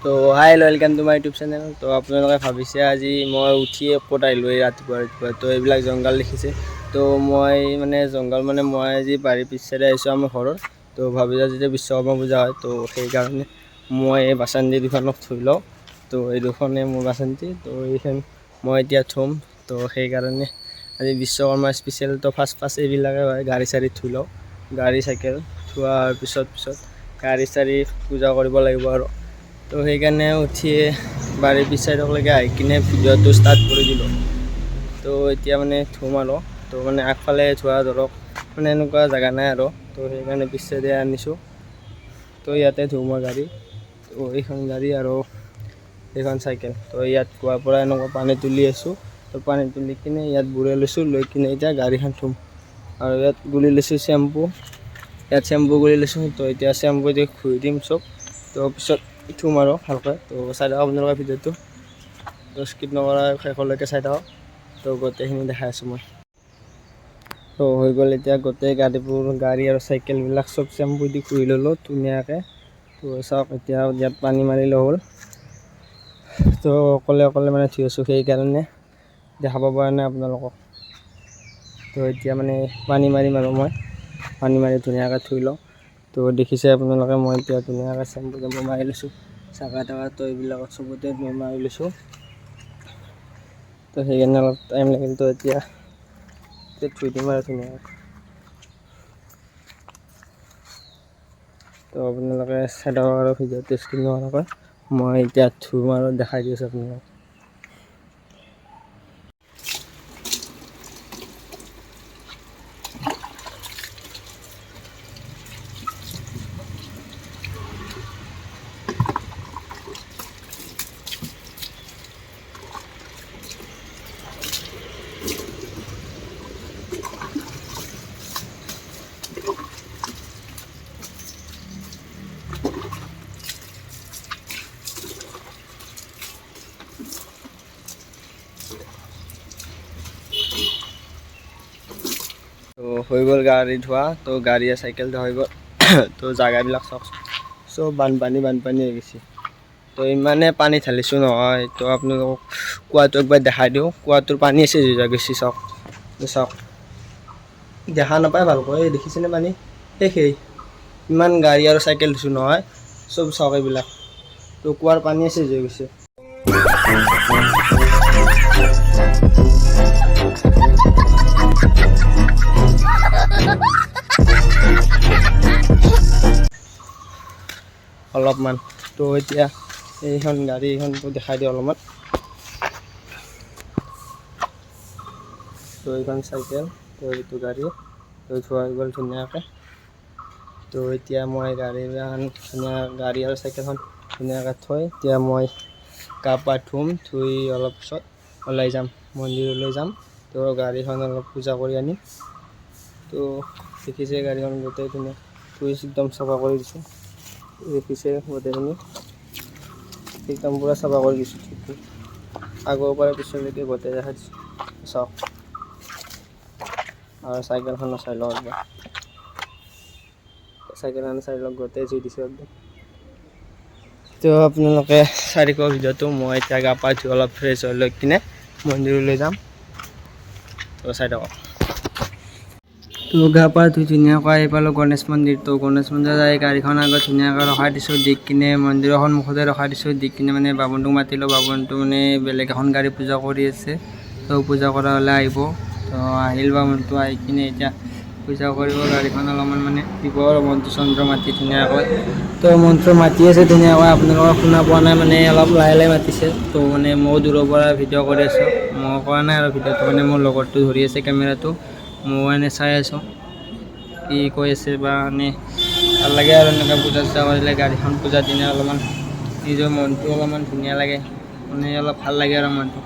তো hi welcome to my YouTube channel. তো আপোনালোকে ভাবিছে আজি মই উঠিয়ে ক'ত আহিলোঁ এই ৰাতিপুৱা তো এইবিলাক জংঘল দেখিছে। তো মই মানে জংঘল মানে মই আজি বাৰীৰ পিছচাইডে আহিছোঁ আমাৰ ঘৰত। তো ভাবিছোঁ যেতিয়া বিশ্বকৰ্মা পূজা হয় তো সেইকাৰণে মই এই বাচন্তি দুখনক থৈ লওঁ। তো এই দুখনে মোৰ বাচন্তি। তো এইখন মই এতিয়া থ'ম। তো সেইকাৰণে আজি বিশ্বকৰ্মা স্পেচিয়েল। তো ফাৰ্ষ্ট এইবিলাকে হয়, গাড়ী চাড়ী থৈ লওঁ। গাড়ী চাইকেল থোৱাৰ পিছত গাড়ী চাড়ী পূজা কৰিব লাগিব আৰু। তো সেইকাৰণে উঠিয়ে বাৰীৰ পিছচাইডলৈকে আহি কিনে ভিডিঅ'টো ষ্টাৰ্ট কৰি দিলোঁ। তো এতিয়া মানে ধুম আৰু তো মানে আগফালে ধোৱা ধৰক মানে এনেকুৱা জেগা নাই আৰু। তো সেইকাৰণে পিছচাইডে আনিছোঁ। তো ইয়াতে ধুম মই গাড়ী। তো এইখন গাড়ী আৰু এইখন চাইকেল। তো ইয়াত কুৱাৰ পৰা এনেকুৱা পানী তুলি আছোঁ। তো পানী তুলি কিনে ইয়াত বুৰাই লৈছোঁ, লৈ কিনে এতিয়া গাড়ীখন ধুম। আৰু ইয়াত গুলি লৈছোঁ চেম্পু, ইয়াত চেম্পু গুলি লৈছোঁ। তো এতিয়া চেম্পু দি ঘূৰি দিম চব। তো পিছত ধুম আৰু ভালকৈ। তো চাই থাকক আপোনালোকৰ ভিডিঅ'টো। তো স্কিপ নকৰা শেষলৈকে চাই থাকক। তো গোটেইখিনি দেখাই আছোঁ মই। তো হৈ গ'ল এতিয়া গোটেই গাড়ী আৰু চাইকেলবিলাক চব চেম্পু দি ঘূৰি ল'লোঁ ধুনীয়াকৈ। তো চাওক এতিয়া ইয়াত পানী মাৰিলে হ'ল। তো অকলে মানে ধুই আছোঁ, সেইকাৰণে দেখাব পৰা নাই আপোনালোকক। তো এতিয়া মানে পানী মাৰিম আৰু মই পানী মাৰি ধুনীয়াকৈ ধুই লওঁ। তো দেখিছে আপোনালোকে মই এতিয়া ধুনীয়াকৈ চেম্পু মাৰি লৈছোঁ। চাকা টাকা তো এইবিলাকত চবতে মাৰি লৈছোঁ। তো সেইকাৰণে অলপ টাইম লাগিল। তো এতিয়া ধুই দিম আৰু ধুনীয়াকৈ। তো আপোনালোকে চাই থাকক আৰু ভিডিঅ'টো স্কিপ নকৰাকৈ। মই এতিয়া ধুম আৰু দেখাই দি আছোঁ আপোনালোকক। তো হৈ গ'ল গাড়ী ধোৱা। তো গাড়ী আৰু চাইকেল ধোৱা হৈ গ'ল। তো জাগাবিলাক চাওক চব বানপানী হৈ গৈছে। তো ইমানে পানী ঢালিছোঁ নহয়। তো আপোনালোকক কুৱাটো একবাৰ দেখাই দিওঁ। কুৱাটোৰ পানী আছে হৈ গৈছে চাওক। চাওক দেখা নাপায় ভালকৈ, দেখিছেনে পানী সেই ইমান গাড়ী আৰু চাইকেল ধুইছোঁ নহয় চব চাওক এইবিলাক। তো কুৱাৰ পানী আছে হৈ গৈছে। অলপমান তো এতিয়া এইখন গাড়ী এইখনটো দেখাই দিওঁ অলপমান। তো এইখন চাইকেল, তো এইটো গাড়ী, তো ধোৱা হৈ গ'ল ধুনীয়াকৈ। তো এতিয়া মই গাড়ী আৰু চাইকেলখন ধুনীয়াকৈ থৈ এতিয়া মই গা পা ধুম। ধুই অলপ পিছত ওলাই যাম, মন্দিৰলৈ যাম। তো গাড়ীখন অলপ পূজা কৰি আনিম। তো দেখিছে গাড়ীখন গোটেই ধুনীয়া ধুই একদম চাফা কৰি দিছোঁ। দেখিছে গোটেইখিনি একদম পূৰা চাফা কৰি দিছোঁ। আগৰ পৰা পিছলৈকে গোটেই দেখাই দিছোঁ চাওক। আৰু চাইকেলখনো চাই লওক একবাৰ। চাইকেলখন চাই লওক গোটেই ধুই দিছোঁ একদম। তো আপোনালোকে চাই থাকক ভিডিঅ'টো। মই এতিয়া গা পা ধুই অলপ ফ্ৰেছ হৈ লৈ কিনে মন্দিৰলৈ যাম। তো চাই থাকক। তো গা পা ধুই ধুনীয়াকৈ আহি পালোঁ গণেশ মন্দিৰ। তো গণেশ মন্দিৰত যাই গাড়ীখন আগত ধুনীয়াকৈ ৰখাই দিছোঁ। দি কিনে মন্দিৰৰ সন্মুখতে ৰখাই দিছোঁ। দি কিনে মানে বামুণটোক মাতিলোঁ। বামুণটো মানে বেলেগ এখন গাড়ী পূজা কৰি আছে। তো পূজা কৰা হ'লে আহিব। তো আহিল বামুণটো, আহি কিনে এতিয়া পূজা কৰিব গাড়ীখন অলপমান মানে দিব আৰু মন্ত্ৰ চন্ত্ৰ মাতি ধুনীয়াকৈ। তো মন্ত্ৰ মাতি আছে ধুনীয়াকৈ, আপোনালোকক শুনা পোৱা নাই মানে অলপ লাহে মাতিছে। তো মানে মই দূৰৰ পৰা ভিডিঅ' কৰি আছোঁ। মই কৰা নাই আৰু ভিডিঅ'টো মানে মোৰ লগৰটো ধৰি আছে কেমেৰাটো। মই এনেই চাই আছোঁ কি কৈ আছে বা মানে ভাল লাগে আৰু এনেকৈ পূজা চূজা কৰিলে গাড়ীখন পূজাৰ দিনা অলপমান নিজৰ মনটো অলপমান ধুনীয়া লাগে, মানে অলপ ভাল লাগে আৰু মনটো।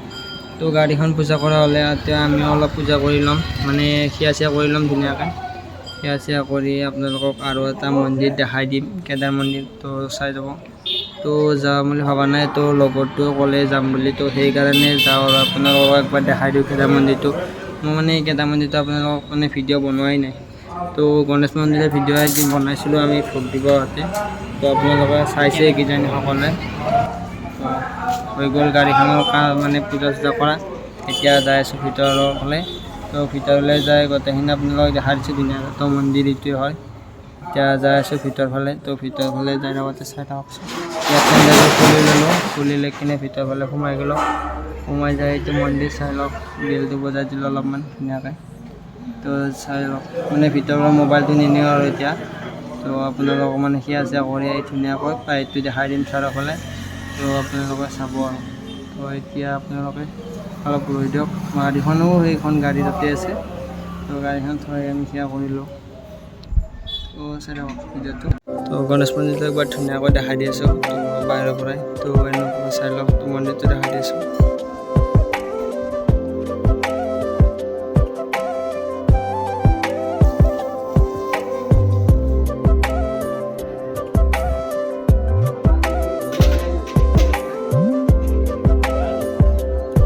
তো গাড়ীখন পূজা কৰা হ'লে এতিয়া আমিও অলপ পূজা কৰি ল'ম, মানে সেৱা চেৱা কৰি ল'ম ধুনীয়াকৈ। সেৱা চেৱা কৰি আপোনালোকক আৰু এটা মন্দিৰ দেখাই দিম, কেদাৰ মন্দিৰ। তো চাই যাব। তো যাম বুলি ভবা নাই, তো লগৰটোৱে ক'লে যাম বুলি। তো সেইকাৰণে যাওঁ আৰু আপোনালোকক একবাৰ দেখাই দিওঁ কেদাৰ মন্দিৰটো। মই মানে কেদাৰ মন্দিৰটো আপোনালোকক মানে ভিডিঅ' বনোৱাই নাই, তো গণেশ মন্দিৰৰ ভিডিঅ' এদিন বনাইছিলোঁ আমি ভোগ দিব হাতে, তো আপোনালোকে চাইছে কিজানি সকলোৱে। হৈ গ'ল গাড়ীখনৰ মানে পূজা চূজা কৰা, এতিয়া যাই আছোঁ ভিতৰৰ ফালে। তো ভিতৰলৈ যাই গোটেইখিনি আপোনালোকক দেখাই দিছোঁ ধুনীয়াকৈ। তো মন্দিৰ এইটোৱে হয়, এতিয়া যাই আছোঁ ভিতৰ ফালে। তো ভিতৰ ফালে যাই থাকোঁতে চাই থাককচোন, ইয়াত কেণ্ডেলটো খুলি ল'লোঁ, খুলি লৈ কিনে ভিতৰ ফালে সোমাই গ'লোঁ। সোমাই যায় এইটো মন্দিৰ চাই লওক, বেলটো বজাই দিলোঁ অলপমান ধুনীয়াকৈ। তো চাই লওক, মানে ভিতৰৰ মোবাইলটো নিনিওঁ আৰু এতিয়া। তো আপোনালোক অকণমান সেয়া কৰি ধুনীয়াকৈ পাইপটো দেখাই দিম চাৰিওফালে। তো আপোনালোকে চাব আৰু। তো এতিয়া আপোনালোকে অলপ ৰৈ দিয়ক, গাড়ীখনো সেইখন গাড়ী তাতে আছে। তো গাড়ীখন থৈ আমি সেয়া কৰিলোঁ। তো চাই থাকক ভিডিঅ'টো। তো গণেশ মন্দিৰটো একবাৰ ধুনীয়াকৈ দেখাই দি আছোঁ বাহিৰৰ পৰাই। তো এনেকুৱা চাই লওক, তো মন্দিৰটো দেখাই দি আছোঁ।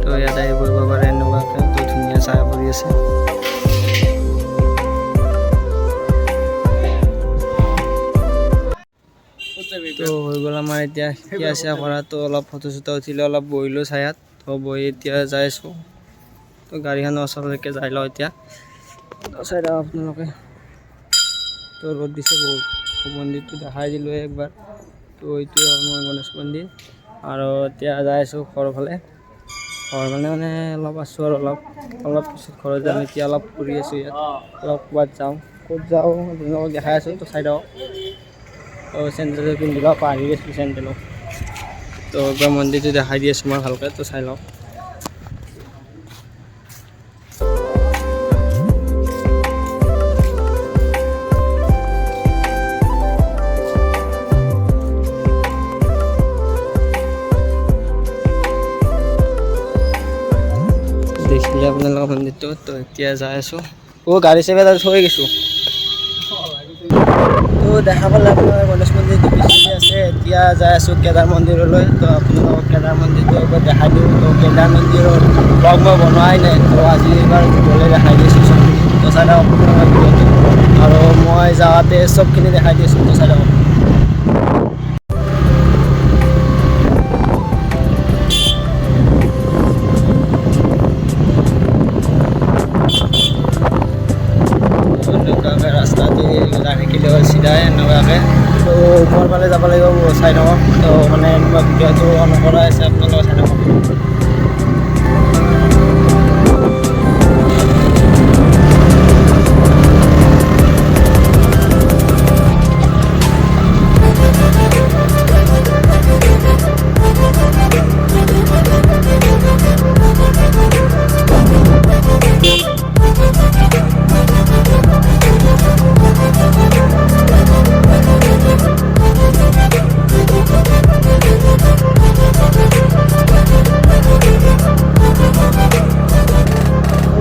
তো ইয়াত আহি বহিব পাৰে এনেকুৱাকৈ, তো ধুনীয়া চাহ পৰি আছে। তো হৈ গ'ল আমাৰ এতিয়া সেয়া চেয়া কৰা। তো অলপ ফটো চটো উঠিলে, অলপ বহিলোঁ ছায়াত। তো বহি এতিয়া যাই আছোঁ। তো গাড়ীখনৰ ওচৰলৈকে যাই লওঁ এতিয়া। তো চাই লওক আপোনালোকে, তো ৰ'দ দিছে বহুত। মন্দিৰটো দেখাই দিলোঁ একবাৰ। তো এইটোৱে আমাৰ গণেশ মন্দিৰ। আৰু এতিয়া যাই আছোঁ ঘৰৰ ফালে। ঘৰ মানে অলপ আছোঁ আৰু অলপ পিছত ঘৰত যাম। এতিয়া অলপ ফুৰি আছোঁ ইয়াত, অলপ ক'ৰবাত যাওঁ। ক'ত যাওঁ আপোনালোকক দেখাই আছোঁ, তো চাই লওক। তো চেণ্ডেল পিন্ধিব পাহৰি গৈছোঁ চেণ্ডেলো। তো একবাৰ মন্দিৰটো দেখাই দি আছোঁ মই ভালকৈ, তো চাই লওক। দেখিলে আপোনালোকৰ মন্দিৰটো। তো এতিয়া যাই আছোঁ। গাড়ী চাবি তাত থৈ গৈছোঁ। তো দেখা পালে আপোনাৰ গণেশ মন্দিৰটো পিছতে আছে। এতিয়া যাই আছোঁ কেদাৰ মন্দিৰলৈ। তো আপোনালোকক কেদাৰ মন্দিৰটো একবাৰ দেখাই দিওঁ। তো কেদাৰ মন্দিৰৰ ব্লগ মই বনোৱাই নাই, তো আজি এইবাৰ গ'লে দেখাই দিছোঁ চবখিনি। তো চাই থাকক আপোনালোকৰ ভিডিঅ'টো, আৰু মই যাওঁতে চবখিনি দেখাই দিছোঁ। তো চাই থাকক। এনেকুৱাকৈ ৰাস্তাটো ৰাখিলে হ'ল চিধাই এনেকুৱাকৈ। তো ওপৰ ফালে যাব লাগিব, চাই থাকক। তো মানে এনেকুৱা ভিডিঅ'টো অন কৰা আছে, আপোনালোকে চাই থাকক।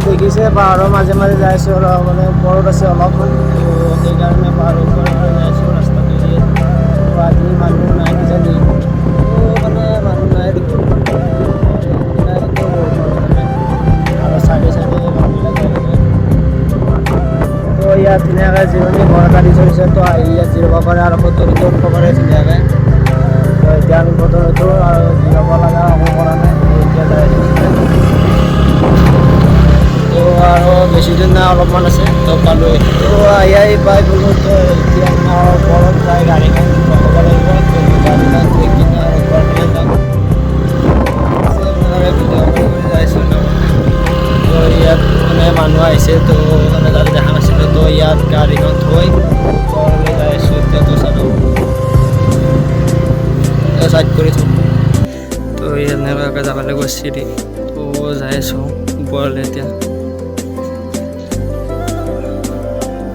দেখিছে পাহাৰৰ মাজে মাজে যাই আছোঁ, আৰু মানে ওপৰত আছে অলপমান। তো সেইকাৰণে পাহাৰৰ ওপৰত যাই আছোঁ ৰাস্তাটো দিয়ে। তো আজি মানুহ নাই কিজানি, তো মানে মানুহ নাই দেখোন। আৰু চাইডে মানুহবিলাক যাই আছে। তো ইয়াত ধুনীয়াকৈ জিৰণি ঘৰ গাড়ী চলিছে। তো আহি ইয়াত জিৰাব পাৰে আৰু ফটো উঠিব পাৰে ধুনীয়াকৈ। তো এতিয়া আমি ফটো উঠোঁ আৰু জিৰাব লগা একো কৰা নাই। এতিয়া যাই আছোঁ। তো আৰু বেছি দিন নাই, অলপমান আছে। তো পালোঁ। তো আহি পাই গ'লোঁ। তো এতিয়া মানে ওপৰত যায় গাড়ীখন ৰখাব লাগিব। তো গাড়ীখন থৈ কিনে আৰু ওপৰ ফালে যাম। আপোনালোকে ভিডিঅ' কৰি যাই আছোঁ। তো ইয়াত মানে মানুহ আহিছে, তো মানে তাত দেখা নাছিলোঁ। তো ইয়াত গাড়ীখন থৈ ওপৰলৈ যাই আছোঁ এতিয়া। তো চাইড কৰি থওঁ। তো ইয়াত এনেকুৱাকৈ যাব লাগিব চিৰি। তো যাই আছোঁ ওপৰলৈ এতিয়া।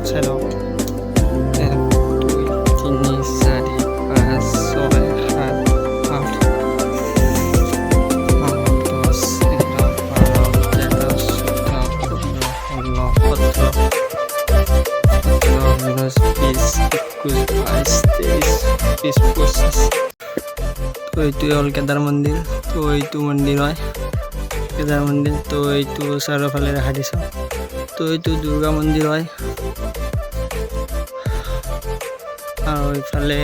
চাই লওক, 1, 2, 3, 4, 5, 6, 7, 8, 9, 10, 11, 12, 13, 14, 15, 16, 17, 18, 19, 20, 21, 22, 23, 24, 25। তো এইটোৱে হ'ল কেদাৰ মন্দিৰ। তো এইটো মন্দিৰ হয় কেদাৰ মন্দিৰ। তো এইটো চাৰিওফালে দেখা দিছোঁ। তো এইটো দুৰ্গা মন্দিৰ হয়। আৰু ইফালে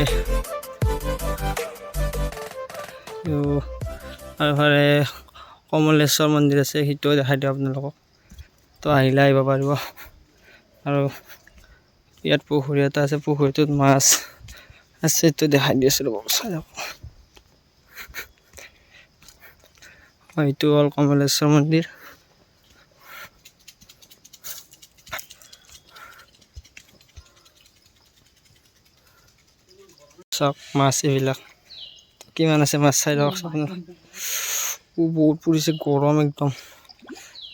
কমলেশ্বৰ মন্দিৰ আছে, সেইটোও দেখাই দিওঁ আপোনালোকক। তো আহিলে আহিব পাৰিব। আৰু ইয়াত পুখুৰী এটা আছে, পুখুৰীটোত মাছ আছে, এইটো দেখাই দি আছোঁ ৰ'ব, চাই লওক। এইটো হ'ল কমলেশ্বৰ মন্দিৰ। চাওক মাছ এইবিলাক কিমান আছে, মাছ চাই লওক। বহুত পৰিছে, গৰম একদম।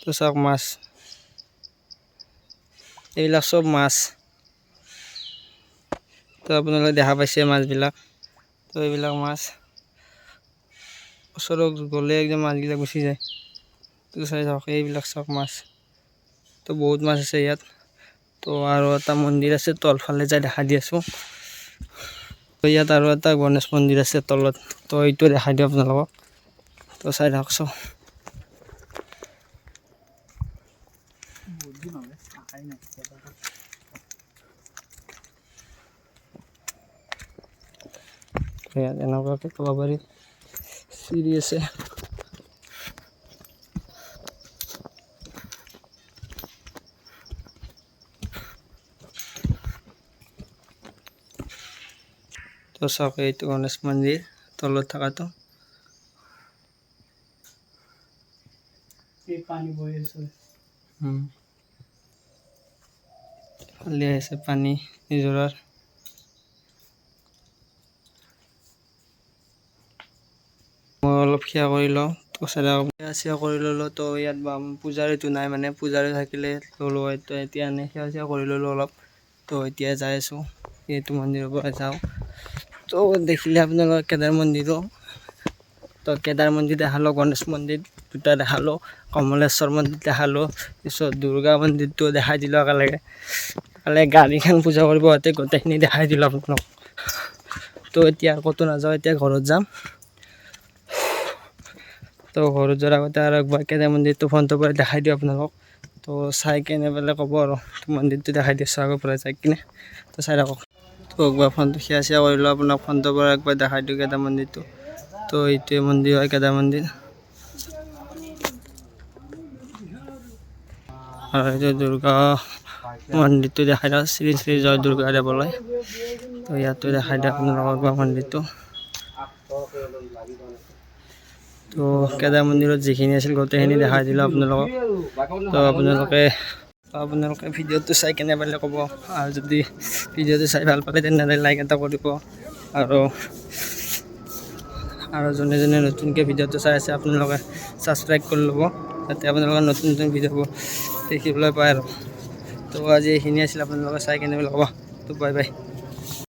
তো চাওক মাছ, এইবিলাক চব মাছ। তো আপোনালোকে দেখা পাইছে মাছবিলাক। তো এইবিলাক মাছ ওচৰত গ'লে একদম মাছবিলাক গুচি যায়। তো চাই চাওক, এইবিলাক চাওক মাছ। তো বহুত মাছ আছে ইয়াত। তো আৰু এটা মন্দিৰ আছে, তলফালে যাই দেখা দি আছোঁ। তো ইয়াত আৰু এটা গণেশ মন্দিৰ আছে তলত। তো এইটো দেখাই দিওঁ আপোনালোকক। তো চাই থাকক চব। ইয়াত এনেকুৱাকৈ ক'ব পাৰি চিৰি আছে। তো চাওক, এইটো গণেশ মন্দিৰ তলত থকাটো। পানী বৈ আছে, ফালি আছে পানী নিজৰাৰ। মই অলপ সেৱা কৰি লওঁ। তো সেৱা কৰি ল'লোঁ। তো ইয়াত পূজাৰীটো নাই, মানে পূজাৰী থাকিলে ল'লোঁ হয়। তো এতিয়া এনে সেৱা কৰি ল'লোঁ অলপ। তো এতিয়া যাই আছোঁ, এইটো মন্দিৰৰ পৰা যাওঁ। তো দেখিলে আপোনালোকে কেদাৰ মন্দিৰো। তো কেদাৰ মন্দিৰ দেখালোঁ, গণেশ মন্দিৰ দুটা দেখালোঁ, কমলেশ্বৰ মন্দিৰ দেখালোঁ, পিছত দুৰ্গা মন্দিৰটো দেখাই দিলোঁ একেলগে। গাড়ীখন পূজা কৰিব হওঁতে গোটেইখিনি দেখাই দিলোঁ আপোনালোকক। তো এতিয়া ক'তো নাযাওঁ, এতিয়া ঘৰত যাম। তো ঘৰত যোৱাৰ আগতে আৰু একবাৰ কেদাৰ মন্দিৰটো ফোনটোৰ পৰা দেখাই দিওঁ আপোনালোকক। তো চাই কেনে পেলাই ক'ব আৰু মন্দিৰটো দেখাই দিছোঁ আগৰ পৰা যাই কিনে। তো চাই থাকক। তো একবাৰ ফোনটো সেৱা কৰি লওঁ, আপোনাক ফোনটোৰ পৰা একবাৰ দেখাই দিওঁ কেদাৰ মন্দিৰটো। তো এইটোৱে মন্দিৰ হয় কেদাৰ মন্দিৰ। আৰু এইটো দুৰ্গা মন্দিৰটো দেখাই দিওঁ, শ্ৰী শ্ৰী জয় দুৰ্গা দেৱলৈ। তো ইয়াতো দেখাই দিওঁ আপোনালোকক মন্দিৰটো। তো কেদাৰ মন্দিৰত যিখিনি আছিল গোটেইখিনি দেখাই দিলোঁ আপোনালোকক। তো আপোনালোকে ভিডিঅ'টো চাই কেনে পালে ক'ব। আৰু যদি ভিডিঅ'টো চাই ভাল পালে তেনেহ'লে লাইক এটা কৰিব। আৰু যোনে যোনে নতুনকৈ ভিডিঅ'টো চাই আছে আপোনালোকে ছাবস্ক্ৰাইব কৰি ল'ব, যাতে আপোনালোকে নতুন নতুন ভিডিঅ'বোৰ দেখিবলৈ পায় আৰু। তো আজি এইখিনি আছিল, আপোনালোকে চাই কেনে ক'ব। তো বাই বাই।